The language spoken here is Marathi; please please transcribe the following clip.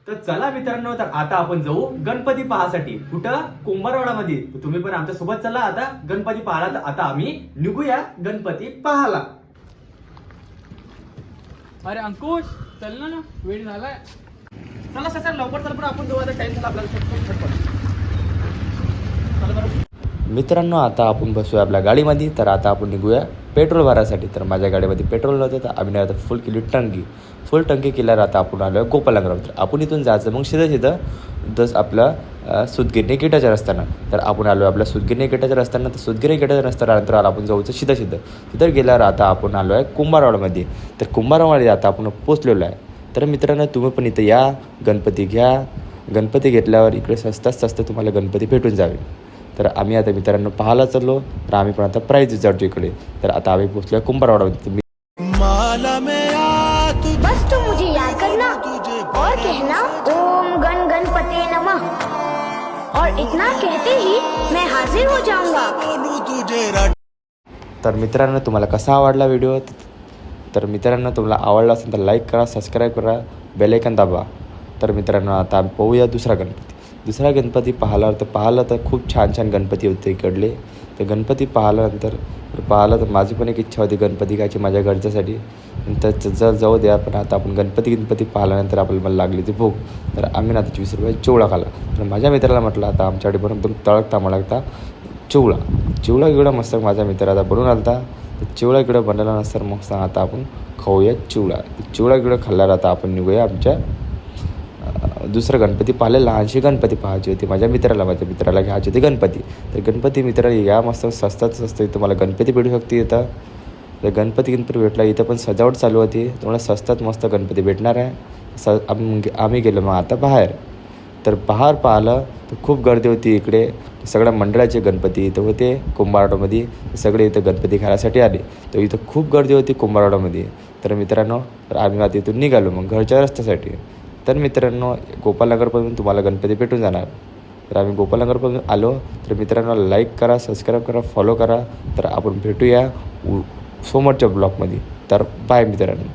तर चला मित्रांनो, तर आता आपण जाऊ गणपती पाहासाठी. कुठं? कुंभारवाडामध्ये. तुम्ही पण आमच्या सोबत चला आता गणपती पाहायला. तर आता आम्ही निघूया गणपती पाहायला. अरे अंकुश, चल ना, वेळ झालाय. चला सर लवकर चला, पण आपण जाऊ आता. टाइम झाला आपल्याला. चला बरं. मित्रांनो, आता आपण बसूया आपल्या गाडीमध्ये. तर आता आपण निघूया पेट्रोल भरायसाठी. तर माझ्या गाडीमध्ये पेट्रोल नव्हतं, तर आम्ही आता फुल केली टंकी. फुल टंकी केल्यावर आता आपण आलो आहे गोपालनगरावर. तर आपण इथून जायचं मग सीधं आपलं सुतगिरणी गेटाच्या रस्त्यानं. तर आपण आलो आपल्या सुतगिरणी गेटाच्या रस्त्यानं. तर सुतगिरणी गेटाच्या रस्त्यानंतर आपण जाऊचं सीधं तिथं गेल्यावर आता आपण आलो आहे कुंभारवाडामध्ये. तर कुंभारवाडामध्ये आता आपण पोचलेलो आहे. तर मित्रांनो, तुम्ही पण इथं या, गणपती घ्या. गणपती घेतल्यावर इकडे स्वस्त तुम्हाला गणपती भेटून जावे. तर आम्ही आता मित्रांनो पाहायला चाललो. तर आम्ही पण आता प्राईज विचारतो इकडे. तर आता आम्ही पोचलो कुंभारवाडामध्ये. बस तू मुझे याद करना और कहना ओम गण गणपते नमः, और इतना कहते ही मैं हाजिर हो जाऊंगा. तर मित्रांनो, तुम्हाला कसा आवडला व्हिडिओ? तर मित्रांनो, तुम्हाला आवडला असेल तर लाईक करा, सबस्क्राईब करा, बेल आयकॉन दाबा. तर मित्रांनो, आता आम्ही पाहूया दुसरा गणपती पाहिलं तर खूप छान गणपती होते इकडले. तर गणपती पाहिलं तर माझी पण एक इच्छा होती गणपती घ्यायची माझ्या घरच्यासाठी. तर जाऊ द्या. पण आता आपण गणपती पाहिल्यानंतर मला लागली ती भूक. तर आम्ही ना आता 20 रुपये चिवडा खाल्ला. तर माझ्या मित्राला म्हटलं आता आमच्याकडे पण एकदम तळकता मला लागता चिवडा एवढा मस्त माझ्या मित्राला बनवून आलता. तर चिवडा इकडं बनवला नसतं मग आता आपण खाऊया चिवडा इकडं खाल्ल्यावर आता आपण निघूया आमच्या दुसरं गणपती पाहिले. लहानशी गणपती पाहायची होती माझ्या मित्राला घ्यायची होती गणपती. तर गणपती मित्राला या मस्त स्वस्त इथं मला गणपती भेटू शकते इथं. तर गणपती भेटला. इथं पण सजावट चालू होती. तुम्हाला स्वस्तात मस्त गणपती भेटणार आहे. आम्ही गेलो मग आता बाहेर. तर बाहेर पाहिलं तर खूप गर्दी होती इकडे. सगळ्या मंडळाचे गणपती इथं होते कुंभारवाडामध्ये. सगळे इथं गणपती खेळायसाठी आले. तर इथं खूप गर्दी होती कुंभारवाडामध्ये. तर मित्रांनो, तर आम्ही आता इथून निघालो मग घरच्या रस्त्यासाठी. तर मित्रांनो, गोपालनगरपासून तुम्हाला गणपती भेटून जाणार. तर आम्ही गोपालनगरपासून आलो. तर मित्रांनो, लाईक करा, सबस्क्राईब करा, फॉलो करा. तर आपण भेटूया समोरच्या ब्लॉगमध्ये. तर बाय मित्रांनो.